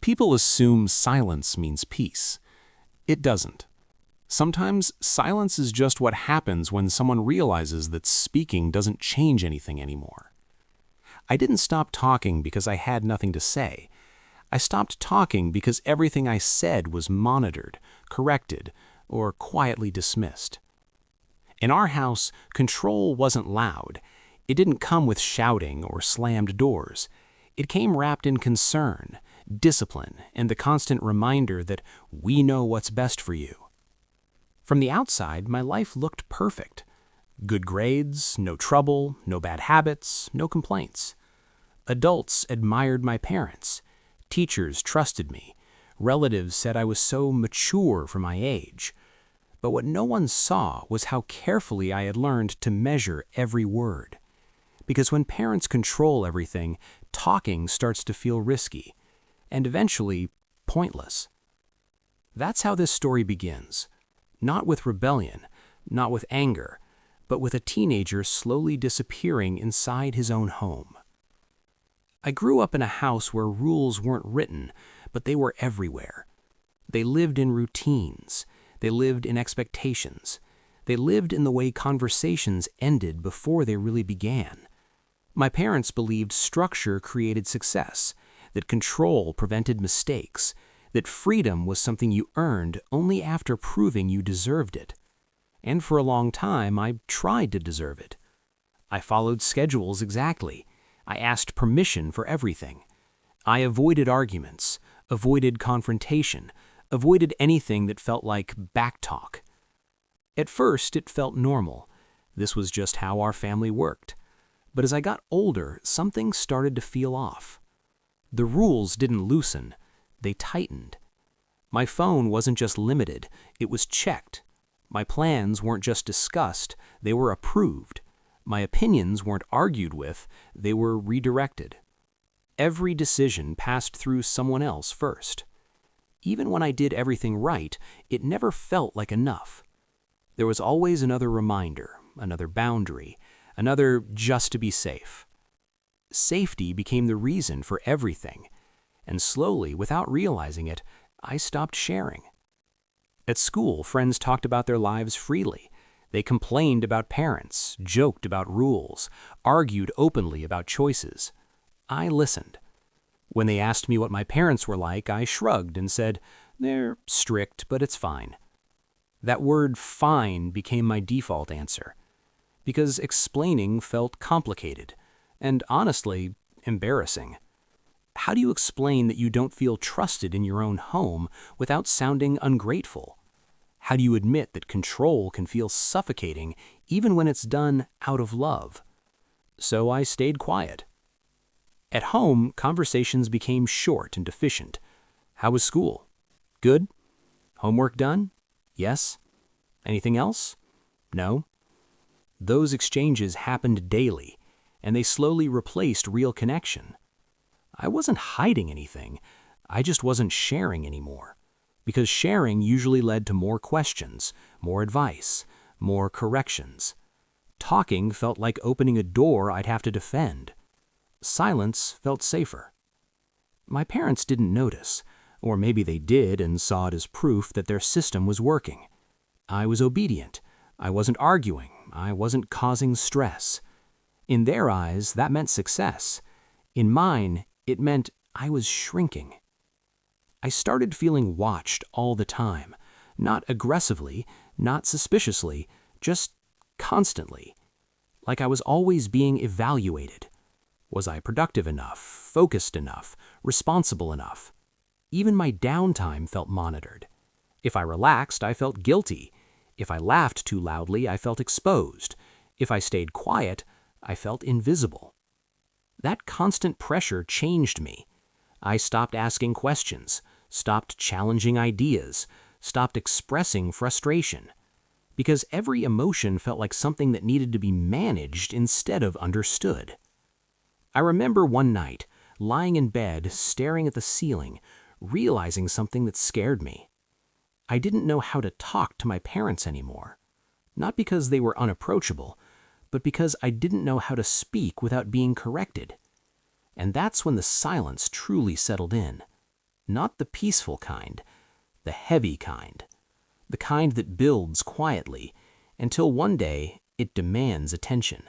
People assume silence means peace. It doesn't. Sometimes silence is just what happens when someone realizes that speaking doesn't change anything anymore. I didn't stop talking because I had nothing to say. I stopped talking because everything I said was monitored, corrected, or quietly dismissed. In our house, control wasn't loud. It didn't come with shouting or slammed doors. It came wrapped in concern, discipline, and the constant reminder that we know what's best for you. From the outside, my life looked perfect. Good grades, no trouble, no bad habits, no complaints. Adults admired my parents. Teachers trusted me. Relatives said I was so mature for my age. But what no one saw was how carefully I had learned to measure every word. Because when parents control everything, talking starts to feel risky, and eventually pointless. That's how this story begins. Not with rebellion, not with anger, but with a teenager slowly disappearing inside his own home. I grew up in a house where rules weren't written, but they were everywhere. They lived in routines. They lived in expectations. They lived in the way conversations ended before they really began. My parents believed structure created success, that control prevented mistakes, that freedom was something you earned only after proving you deserved it. And for a long time, I tried to deserve it. I followed schedules exactly. I asked permission for everything. I avoided arguments, avoided confrontation, avoided anything that felt like backtalk. At first, it felt normal. This was just how our family worked. But as I got older, something started to feel off. The rules didn't loosen, they tightened. My phone wasn't just limited, it was checked. My plans weren't just discussed, they were approved. My opinions weren't argued with, they were redirected. Every decision passed through someone else first. Even when I did everything right, it never felt like enough. There was always another reminder, another boundary, another just to be safe. Safety became the reason for everything, and slowly, without realizing it, I stopped sharing. At school, friends talked about their lives freely. They complained about parents, joked about rules, argued openly about choices. I listened. When they asked me what my parents were like, I shrugged and said, "They're strict, but it's fine." That word "fine" became my default answer, because explaining felt complicated and, honestly, embarrassing. How do you explain that you don't feel trusted in your own home without sounding ungrateful? How do you admit that control can feel suffocating even when it's done out of love? So I stayed quiet. At home, conversations became short and deficient. How was school? Good? Homework done? Yes. Anything else? No. Those exchanges happened daily, and they slowly replaced real connection. I wasn't hiding anything, I just wasn't sharing anymore. Because sharing usually led to more questions, more advice, more corrections. Talking felt like opening a door I'd have to defend. Silence felt safer. My parents didn't notice, or maybe they did and saw it as proof that their system was working. I was obedient. I wasn't arguing. I wasn't causing stress. In their eyes, that meant success. In mine, it meant I was shrinking. I started feeling watched all the time, not aggressively, not suspiciously, just constantly. Like I was always being evaluated. Was I productive enough, focused enough, responsible enough? Even my downtime felt monitored. If I relaxed, I felt guilty. If I laughed too loudly, I felt exposed. If I stayed quiet, I felt invisible. That constant pressure changed me. I stopped asking questions, stopped challenging ideas, stopped expressing frustration. Because every emotion felt like something that needed to be managed instead of understood. I remember one night, lying in bed, staring at the ceiling, realizing something that scared me. I didn't know how to talk to my parents anymore. Not because they were unapproachable, but because I didn't know how to speak without being corrected. And that's when the silence truly settled in. Not the peaceful kind, the heavy kind. The kind that builds quietly until one day it demands attention.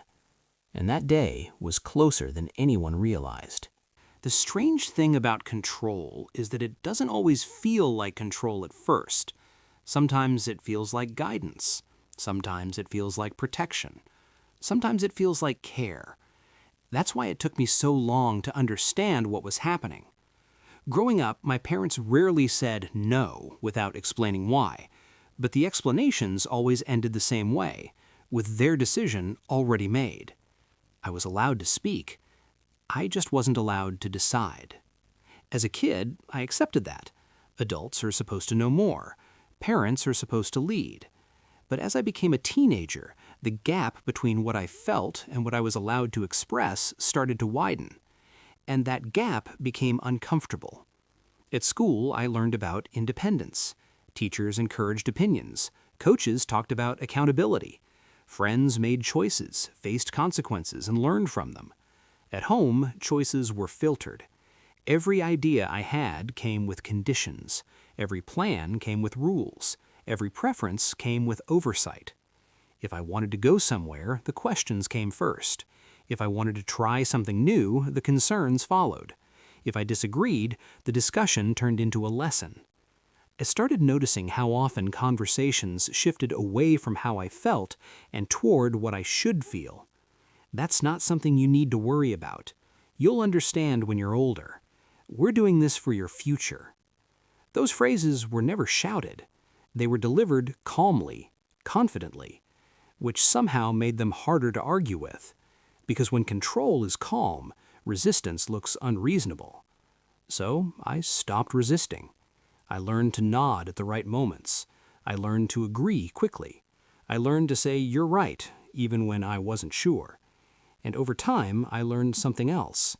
And that day was closer than anyone realized. The strange thing about control is that it doesn't always feel like control at first. Sometimes it feels like guidance. Sometimes it feels like protection. Sometimes it feels like care. That's why it took me so long to understand what was happening. Growing up, my parents rarely said no without explaining why, but the explanations always ended the same way, with their decision already made. I was allowed to speak. I just wasn't allowed to decide. As a kid, I accepted that. Adults are supposed to know more. Parents are supposed to lead. But as I became a teenager, the gap between what I felt and what I was allowed to express started to widen. And that gap became uncomfortable. At school, I learned about independence. Teachers encouraged opinions. Coaches talked about accountability. Friends made choices, faced consequences, and learned from them. At home, choices were filtered. Every idea I had came with conditions. Every plan came with rules. Every preference came with oversight. If I wanted to go somewhere, the questions came first. If I wanted to try something new, the concerns followed. If I disagreed, the discussion turned into a lesson. I started noticing how often conversations shifted away from how I felt and toward what I should feel. That's not something you need to worry about. You'll understand when you're older. We're doing this for your future. Those phrases were never shouted. They were delivered calmly, confidently, which somehow made them harder to argue with. Because when control is calm, resistance looks unreasonable. So I stopped resisting. I learned to nod at the right moments. I learned to agree quickly. I learned to say, "You're right," even when I wasn't sure. And over time, I learned something else.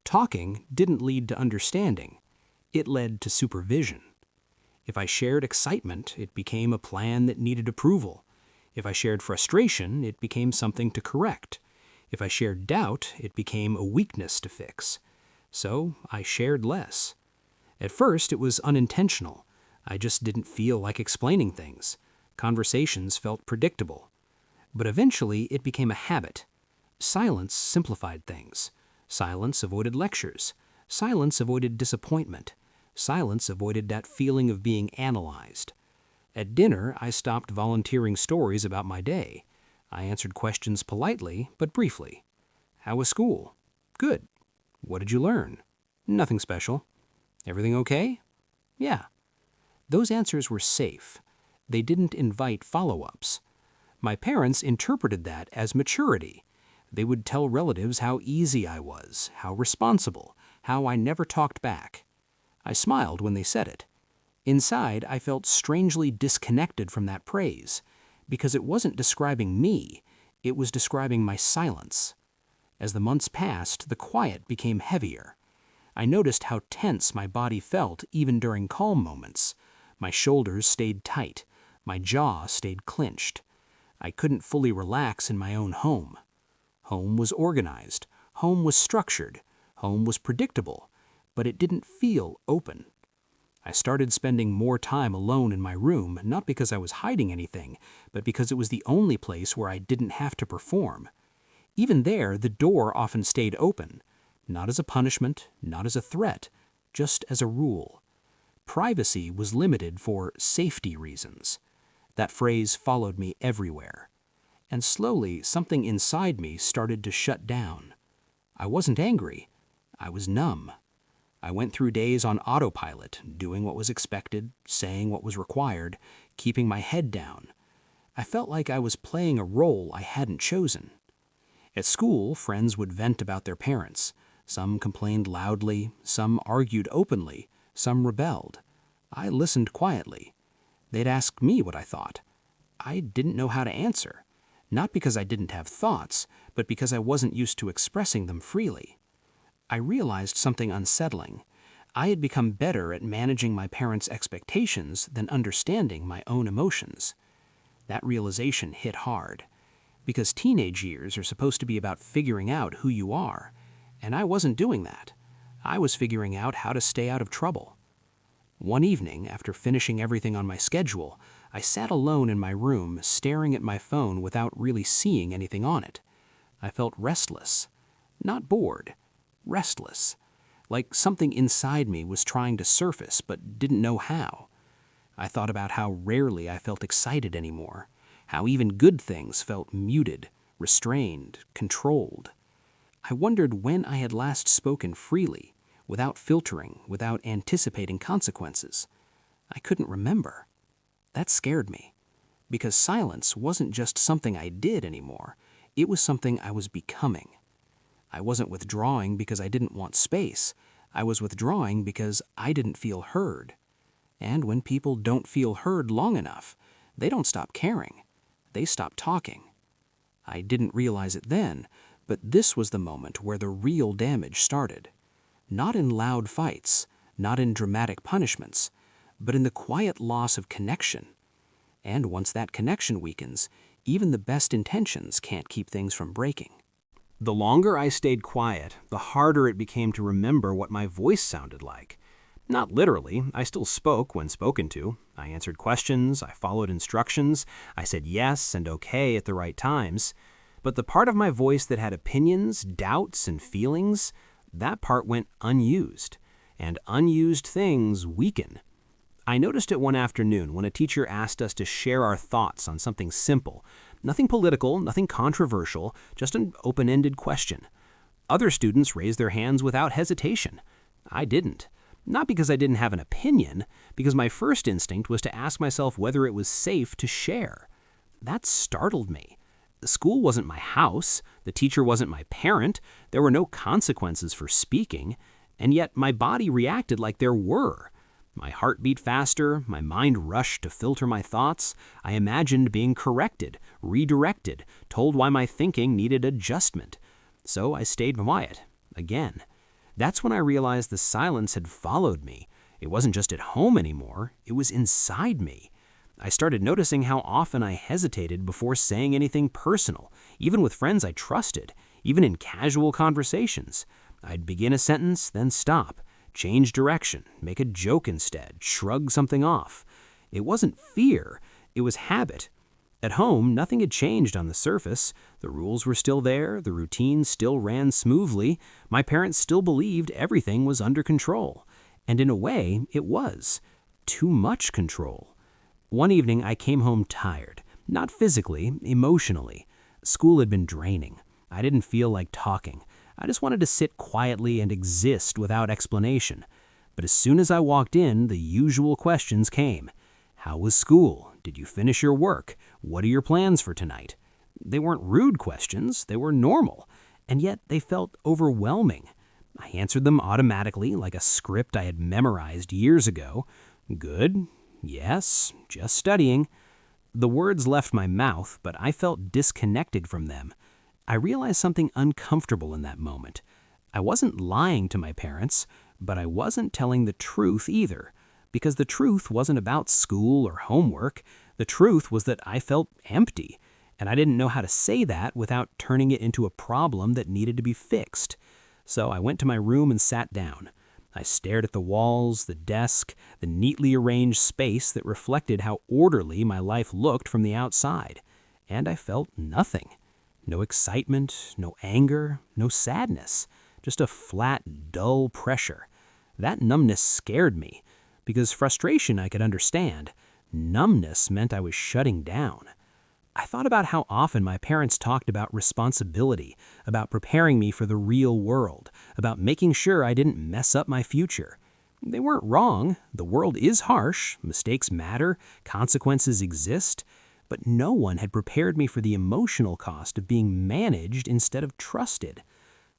Talking didn't lead to understanding. It led to supervision. If I shared excitement, it became a plan that needed approval. If I shared frustration, it became something to correct. If I shared doubt, it became a weakness to fix. So I shared less. At first, it was unintentional. I just didn't feel like explaining things. Conversations felt predictable. But eventually, it became a habit. Silence simplified things. Silence avoided lectures. Silence avoided disappointment. Silence avoided that feeling of being analyzed. At dinner, I stopped volunteering stories about my day. I answered questions politely, but briefly. "How was school?" "Good." "What did you learn?" "Nothing special." "Everything okay?" "Yeah." Those answers were safe. They didn't invite follow-ups. My parents interpreted that as maturity. They would tell relatives how easy I was, how responsible, how I never talked back. I smiled when they said it. Inside, I felt strangely disconnected from that praise, because it wasn't describing me, it was describing my silence. As the months passed, the quiet became heavier. I noticed how tense my body felt even during calm moments. My shoulders stayed tight. My jaw stayed clenched. I couldn't fully relax in my own home. Home was organized. Home was structured. Home was predictable. But it didn't feel open. I started spending more time alone in my room, not because I was hiding anything, but because it was the only place where I didn't have to perform. Even there, the door often stayed open. Not as a punishment, not as a threat, just as a rule. Privacy was limited for safety reasons. That phrase followed me everywhere. And slowly, something inside me started to shut down. I wasn't angry. I was numb. I went through days on autopilot, doing what was expected, saying what was required, keeping my head down. I felt like I was playing a role I hadn't chosen. At school, friends would vent about their parents. Some complained loudly, some argued openly, some rebelled. I listened quietly. They'd ask me what I thought. I didn't know how to answer. Not because I didn't have thoughts, but because I wasn't used to expressing them freely. I realized something unsettling. I had become better at managing my parents' expectations than understanding my own emotions. That realization hit hard, because teenage years are supposed to be about figuring out who you are, and I wasn't doing that. I was figuring out how to stay out of trouble. One evening, after finishing everything on my schedule, I sat alone in my room staring at my phone without really seeing anything on it. I felt restless. Not bored. Restless. Like something inside me was trying to surface but didn't know how. I thought about how rarely I felt excited anymore, how even good things felt muted, restrained, controlled. I wondered when I had last spoken freely, without filtering, without anticipating consequences. I couldn't remember. That scared me, because silence wasn't just something I did anymore, it was something I was becoming. I wasn't withdrawing because I didn't want space, I was withdrawing because I didn't feel heard. And when people don't feel heard long enough, they don't stop caring. They stop talking. I didn't realize it then, but this was the moment where the real damage started. Not in loud fights, not in dramatic punishments, but in the quiet loss of connection. And once that connection weakens, even the best intentions can't keep things from breaking. The longer I stayed quiet, the harder it became to remember what my voice sounded like. Not literally, I still spoke when spoken to. I answered questions, I followed instructions, I said yes and okay at the right times. But the part of my voice that had opinions, doubts, and feelings, that part went unused. And unused things weaken. I noticed it one afternoon when a teacher asked us to share our thoughts on something simple. Nothing political, nothing controversial, just an open-ended question. Other students raised their hands without hesitation. I didn't. Not because I didn't have an opinion, because my first instinct was to ask myself whether it was safe to share. That startled me. The school wasn't my house, the teacher wasn't my parent, there were no consequences for speaking, and yet my body reacted like there were. My heart beat faster, my mind rushed to filter my thoughts, I imagined being corrected, redirected, told why my thinking needed adjustment. So I stayed quiet, again. That's when I realized the silence had followed me. It wasn't just at home anymore, it was inside me. I started noticing how often I hesitated before saying anything personal, even with friends I trusted, even in casual conversations. I'd begin a sentence, then stop, change direction, make a joke instead, shrug something off. It wasn't fear, it was habit. At home, nothing had changed on the surface. The rules were still there, the routine still ran smoothly, my parents still believed everything was under control. And in a way, it was. Too much control. One evening, I came home tired. Not physically, emotionally. School had been draining. I didn't feel like talking. I just wanted to sit quietly and exist without explanation. But as soon as I walked in, the usual questions came. How was school? Did you finish your work? What are your plans for tonight? They weren't rude questions, they were normal, and yet they felt overwhelming. I answered them automatically, like a script I had memorized years ago. Good. Yes. Just studying. The words left my mouth, but I felt disconnected from them. I realized something uncomfortable in that moment. I wasn't lying to my parents, but I wasn't telling the truth either, because the truth wasn't about school or homework. The truth was that I felt empty, and I didn't know how to say that without turning it into a problem that needed to be fixed. So I went to my room and sat down. I stared at the walls, the desk, the neatly arranged space that reflected how orderly my life looked from the outside, and I felt nothing. No excitement, no anger, no sadness, just a flat, dull pressure. That numbness scared me, because frustration I could understand. Numbness meant I was shutting down. I thought about how often my parents talked about responsibility, about preparing me for the real world, about making sure I didn't mess up my future. They weren't wrong. The world is harsh, mistakes matter, consequences exist, but no one had prepared me for the emotional cost of being managed instead of trusted.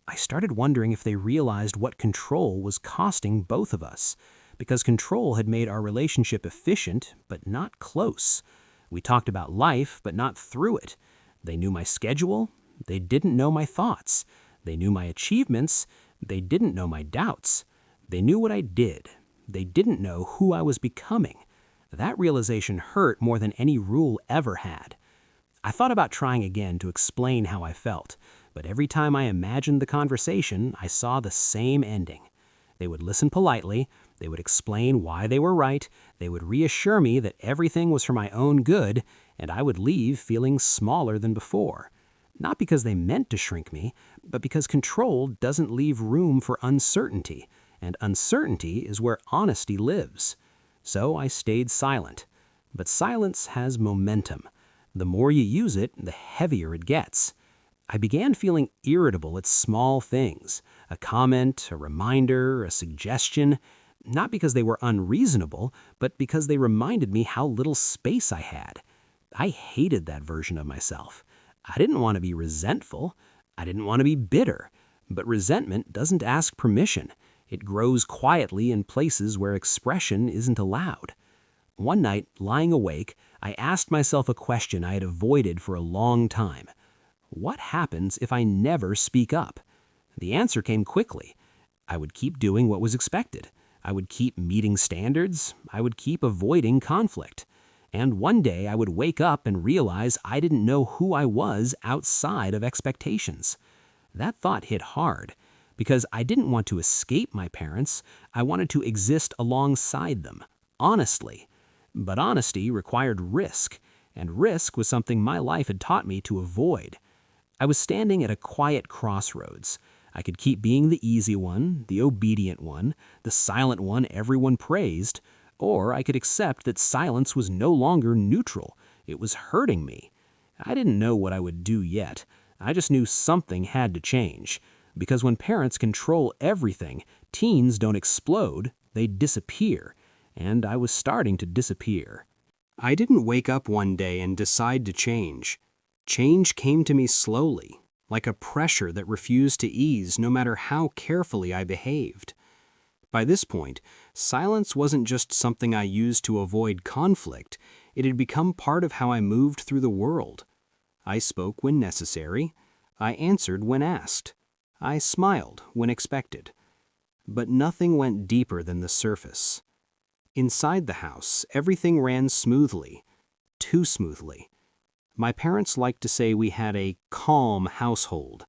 I started wondering if they realized what control was costing both of us, because control had made our relationship efficient, but not close. We talked about life, but not through it. They knew my schedule. They didn't know my thoughts. They knew my achievements. They didn't know my doubts. They knew what I did. They didn't know who I was becoming. That realization hurt more than any rule ever had. I thought about trying again to explain how I felt, but every time I imagined the conversation, I saw the same ending. They would listen politely, They would explain why they were right, they would reassure me that everything was for my own good, and I would leave feeling smaller than before. Not because they meant to shrink me, but because control doesn't leave room for uncertainty, and uncertainty is where honesty lives. So I stayed silent. But silence has momentum. The more you use it, the heavier it gets. I began feeling irritable at small things, a comment, a reminder, a suggestion, not because they were unreasonable, but because they reminded me how little space I had. I hated that version of myself. I didn't want to be resentful. I didn't want to be bitter. But resentment doesn't ask permission. It grows quietly in places where expression isn't allowed. One night, lying awake, I asked myself a question I had avoided for a long time. What happens if I never speak up? The answer came quickly. I would keep doing what was expected. I would keep meeting standards. I would keep avoiding conflict. And one day I would wake up and realize I didn't know who I was outside of expectations. That thought hit hard, because I didn't want to escape my parents. I wanted to exist alongside them, honestly. But honesty required risk, and risk was something my life had taught me to avoid. I was standing at a quiet crossroads. I could keep being the easy one, the obedient one, the silent one everyone praised, or I could accept that silence was no longer neutral. It was hurting me. I didn't know what I would do yet. I just knew something had to change. Because when parents control everything, teens don't explode, they disappear. And I was starting to disappear. I didn't wake up one day and decide to change. Change came to me slowly, like a pressure that refused to ease no matter how carefully I behaved. By this point, silence wasn't just something I used to avoid conflict, it had become part of how I moved through the world. I spoke when necessary. I answered when asked. I smiled when expected. But nothing went deeper than the surface. Inside the house, everything ran smoothly, too smoothly. My parents liked to say we had a calm household.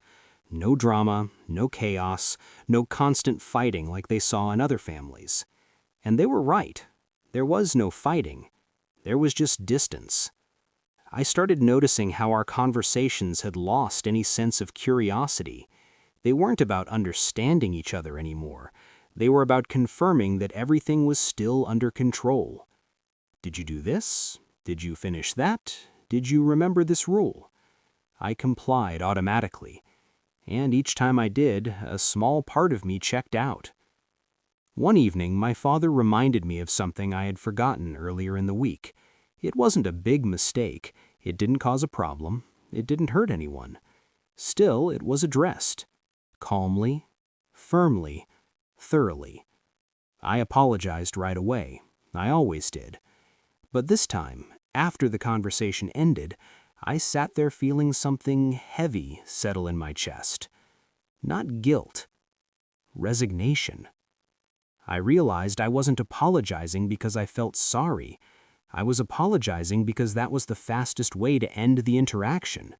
No drama, no chaos, no constant fighting like they saw in other families. And they were right. There was no fighting. There was just distance. I started noticing how our conversations had lost any sense of curiosity. They weren't about understanding each other anymore. They were about confirming that everything was still under control. Did you do this? Did you finish that? Did you remember this rule? I complied automatically, and each time I did, a small part of me checked out. One evening, my father reminded me of something I had forgotten earlier in the week. It wasn't a big mistake. It didn't cause a problem. It didn't hurt anyone. Still, it was addressed. Calmly, firmly, thoroughly. I apologized right away. I always did. But this time, after the conversation ended, I sat there feeling something heavy settle in my chest. Not guilt. Resignation. I realized I wasn't apologizing because I felt sorry. I was apologizing because that was the fastest way to end the interaction.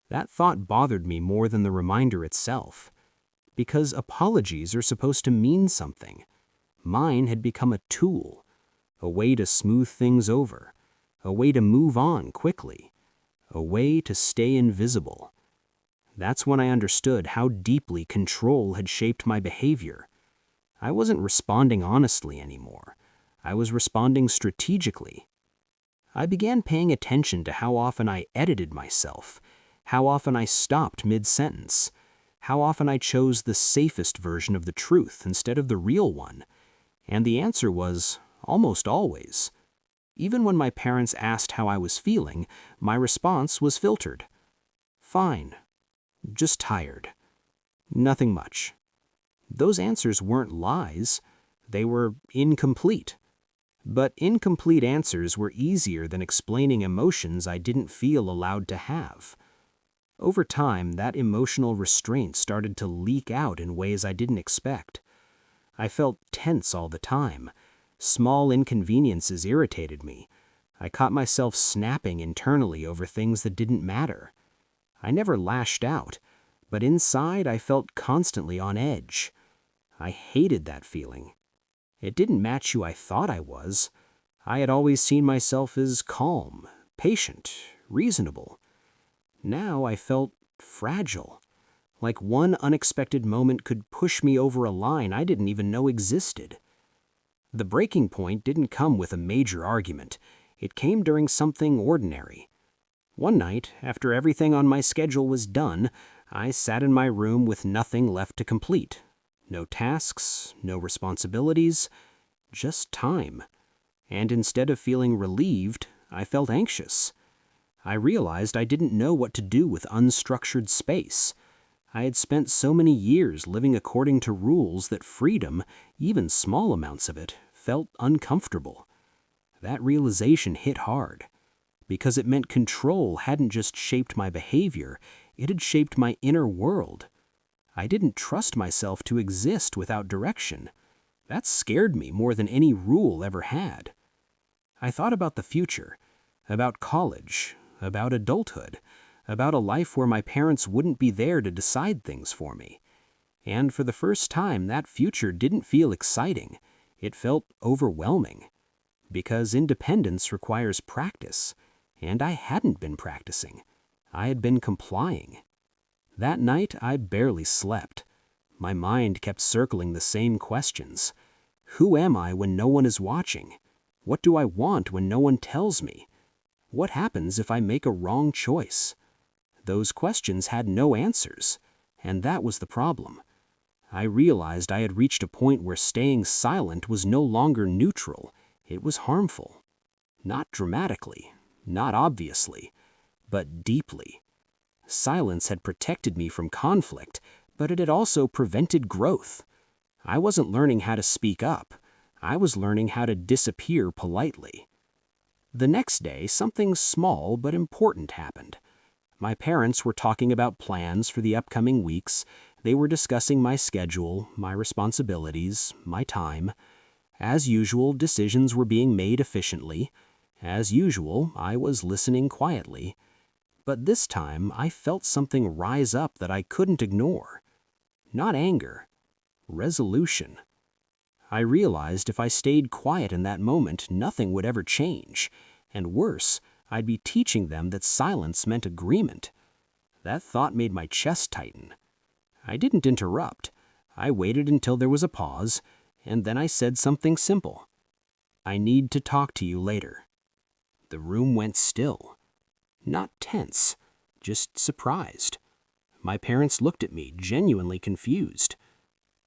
That thought bothered me more than the reminder itself. Because apologies are supposed to mean something. Mine had become a tool, a way to smooth things over, a way to move on quickly, a way to stay invisible. That's when I understood how deeply control had shaped my behavior. I wasn't responding honestly anymore. I was responding strategically. I began paying attention to how often I edited myself, how often I stopped mid-sentence, how often I chose the safest version of the truth instead of the real one. And the answer was almost always. Even when my parents asked how I was feeling, my response was filtered. Fine. Just tired. Nothing much. Those answers weren't lies. They were incomplete. But incomplete answers were easier than explaining emotions I didn't feel allowed to have. Over time, that emotional restraint started to leak out in ways I didn't expect. I felt tense all the time. Small inconveniences irritated me. I caught myself snapping internally over things that didn't matter. I never lashed out, but inside I felt constantly on edge. I hated that feeling. It didn't match who I thought I was. I had always seen myself as calm, patient, reasonable. Now I felt fragile, like one unexpected moment could push me over a line I didn't even know existed. The breaking point didn't come with a major argument. It came during something ordinary. One night, after everything on my schedule was done, I sat in my room with nothing left to complete. No tasks, no responsibilities, just time. And instead of feeling relieved, I felt anxious. I realized I didn't know what to do with unstructured space. I had spent so many years living according to rules that freedom, even small amounts of it, felt uncomfortable. That realization hit hard, because it meant control hadn't just shaped my behavior, it had shaped my inner world. I didn't trust myself to exist without direction. That scared me more than any rule ever had. I thought about the future, about college, about adulthood, about a life where my parents wouldn't be there to decide things for me. And for the first time, that future didn't feel exciting. It felt overwhelming. Because independence requires practice, and I hadn't been practicing. I had been complying. That night, I barely slept. My mind kept circling the same questions. Who am I when no one is watching? What do I want when no one tells me? What happens if I make a wrong choice? Those questions had no answers, and that was the problem. I realized I had reached a point where staying silent was no longer neutral. It was harmful. Not dramatically, not obviously, but deeply. Silence had protected me from conflict, but it had also prevented growth. I wasn't learning how to speak up. I was learning how to disappear politely. The next day, something small but important happened. My parents were talking about plans for the upcoming weeks. They were discussing my schedule, my responsibilities, my time. As usual, decisions were being made efficiently. As usual, I was listening quietly. But this time, I felt something rise up that I couldn't ignore. Not anger, resolution. I realized if I stayed quiet in that moment, nothing would ever change. And worse, I'd be teaching them that silence meant agreement. That thought made my chest tighten. I didn't interrupt. I waited until there was a pause, and then I said something simple. I need to talk to you later. The room went still. Not tense, just surprised. My parents looked at me, genuinely confused.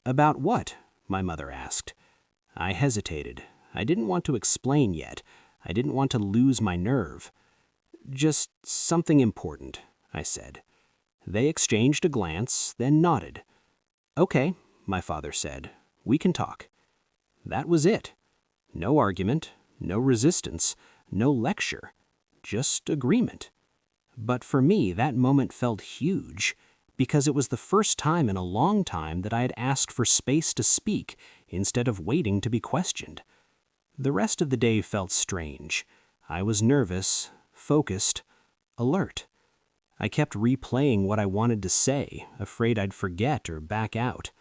About what? My mother asked. I hesitated. I didn't want to explain yet. I didn't want to lose my nerve. Just something important, I said. They exchanged a glance, then nodded. Okay, my father said. We can talk. That was it. No argument, no resistance, no lecture, just agreement. But for me, that moment felt huge, because it was the first time in a long time that I had asked for space to speak instead of waiting to be questioned. The rest of the day felt strange. I was nervous, focused, alert. I kept replaying what I wanted to say, afraid I'd forget or back out.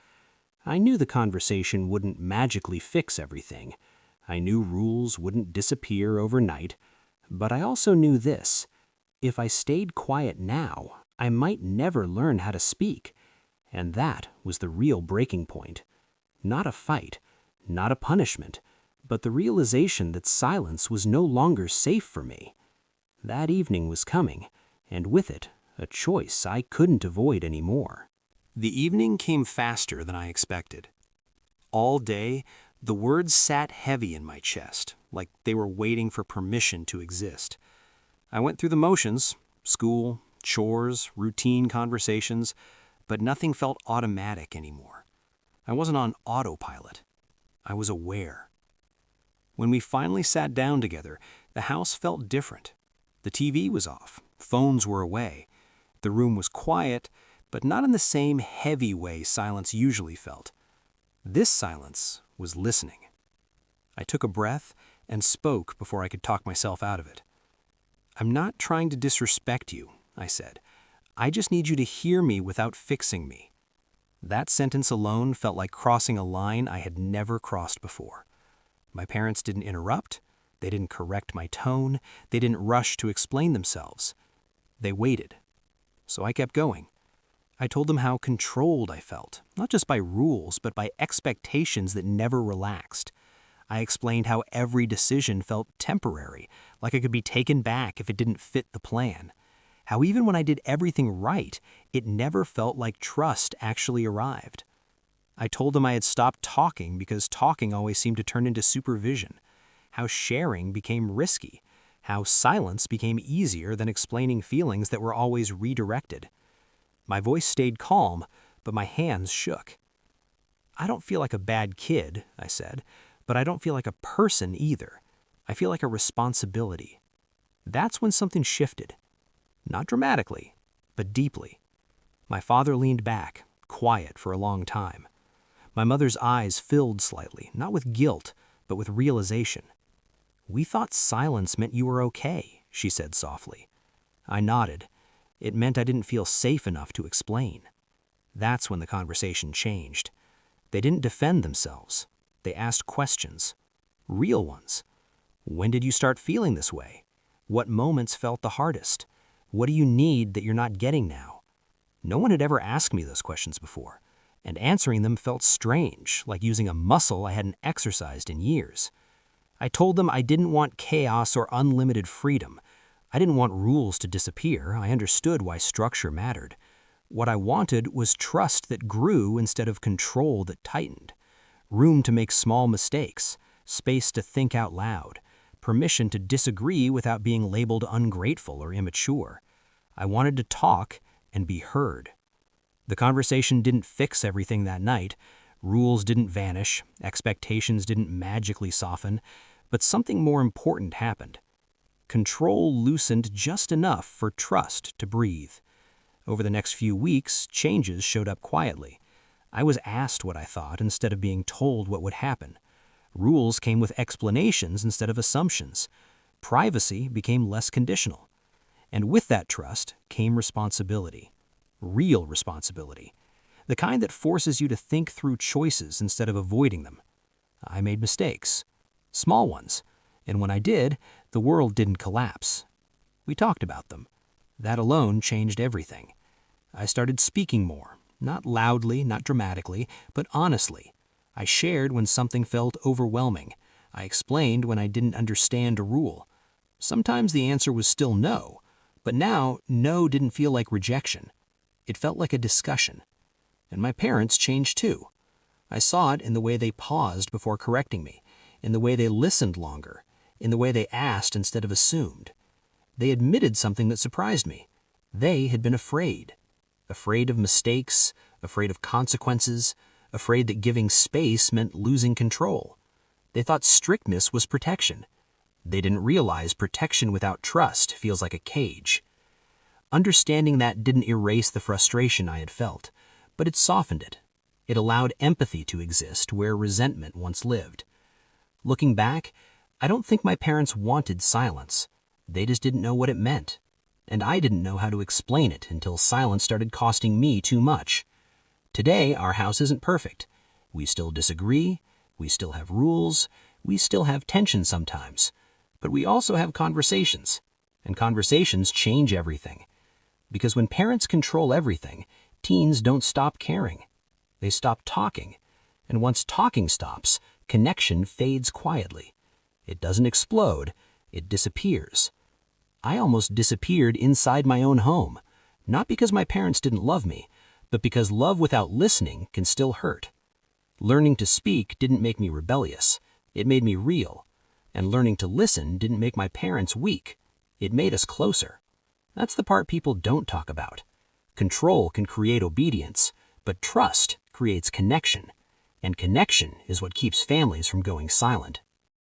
I knew the conversation wouldn't magically fix everything. I knew rules wouldn't disappear overnight. But I also knew this. If I stayed quiet now, I might never learn how to speak. And that was the real breaking point. Not a fight, not a punishment, but the realization that silence was no longer safe for me. That evening was coming, and with it, a choice I couldn't avoid anymore. The evening came faster than I expected. All day, the words sat heavy in my chest, like they were waiting for permission to exist. I went through the motions, school, chores, routine conversations, but nothing felt automatic anymore. I wasn't on autopilot. I was aware. When we finally sat down together, the house felt different. The TV was off, phones were away. The room was quiet, but not in the same heavy way silence usually felt. This silence was listening. I took a breath and spoke before I could talk myself out of it. I'm not trying to disrespect you, I said. I just need you to hear me without fixing me. That sentence alone felt like crossing a line I had never crossed before. My parents didn't interrupt. They didn't correct my tone. They didn't rush to explain themselves. They waited. So I kept going. I told them how controlled I felt, not just by rules, but by expectations that never relaxed. I explained how every decision felt temporary, like it could be taken back if it didn't fit the plan. How even when I did everything right, it never felt like trust actually arrived. I told them I had stopped talking because talking always seemed to turn into supervision. How sharing became risky. How silence became easier than explaining feelings that were always redirected. My voice stayed calm, but my hands shook. I don't feel like a bad kid, I said, but I don't feel like a person either. I feel like a responsibility. That's when something shifted. Not dramatically, but deeply. My father leaned back, quiet for a long time. My mother's eyes filled slightly, not with guilt, but with realization. "We thought silence meant you were okay," she said softly. I nodded. It meant I didn't feel safe enough to explain. That's when the conversation changed. They didn't defend themselves. They asked questions. Real ones. When did you start feeling this way? What moments felt the hardest? What do you need that you're not getting now? No one had ever asked me those questions before, and answering them felt strange, like using a muscle I hadn't exercised in years. I told them I didn't want chaos or unlimited freedom. I didn't want rules to disappear. I understood why structure mattered. What I wanted was trust that grew instead of control that tightened. Room to make small mistakes, space to think out loud, permission to disagree without being labeled ungrateful or immature. I wanted to talk and be heard. The conversation didn't fix everything that night. Rules didn't vanish. Expectations didn't magically soften. But something more important happened. Control loosened just enough for trust to breathe. Over the next few weeks, changes showed up quietly. I was asked what I thought instead of being told what would happen. Rules came with explanations instead of assumptions. Privacy became less conditional. And with that trust came responsibility. Real responsibility. The kind that forces you to think through choices instead of avoiding them. I made mistakes. Small ones. And when I did, the world didn't collapse. We talked about them. That alone changed everything. I started speaking more. Not loudly, not dramatically, but honestly. I shared when something felt overwhelming. I explained when I didn't understand a rule. Sometimes the answer was still no, but now no didn't feel like rejection. It felt like a discussion. And my parents changed too. I saw it in the way they paused before correcting me, in the way they listened longer, in the way they asked instead of assumed. They admitted something that surprised me. They had been afraid. Afraid of mistakes, afraid of consequences, afraid that giving space meant losing control. They thought strictness was protection. They didn't realize protection without trust feels like a cage. Understanding that didn't erase the frustration I had felt, but it softened it. It allowed empathy to exist where resentment once lived. Looking back, I don't think my parents wanted silence. They just didn't know what it meant. And I didn't know how to explain it until silence started costing me too much. Today, our house isn't perfect. We still disagree. We still have rules. We still have tension sometimes. But we also have conversations. And conversations change everything. Because when parents control everything, teens don't stop caring. They stop talking. And once talking stops, connection fades quietly. It doesn't explode. It disappears. I almost disappeared inside my own home. Not because my parents didn't love me, but because love without listening can still hurt. Learning to speak didn't make me rebellious. It made me real. And learning to listen didn't make my parents weak. It made us closer. That's the part people don't talk about. Control can create obedience, but trust creates connection. And connection is what keeps families from going silent.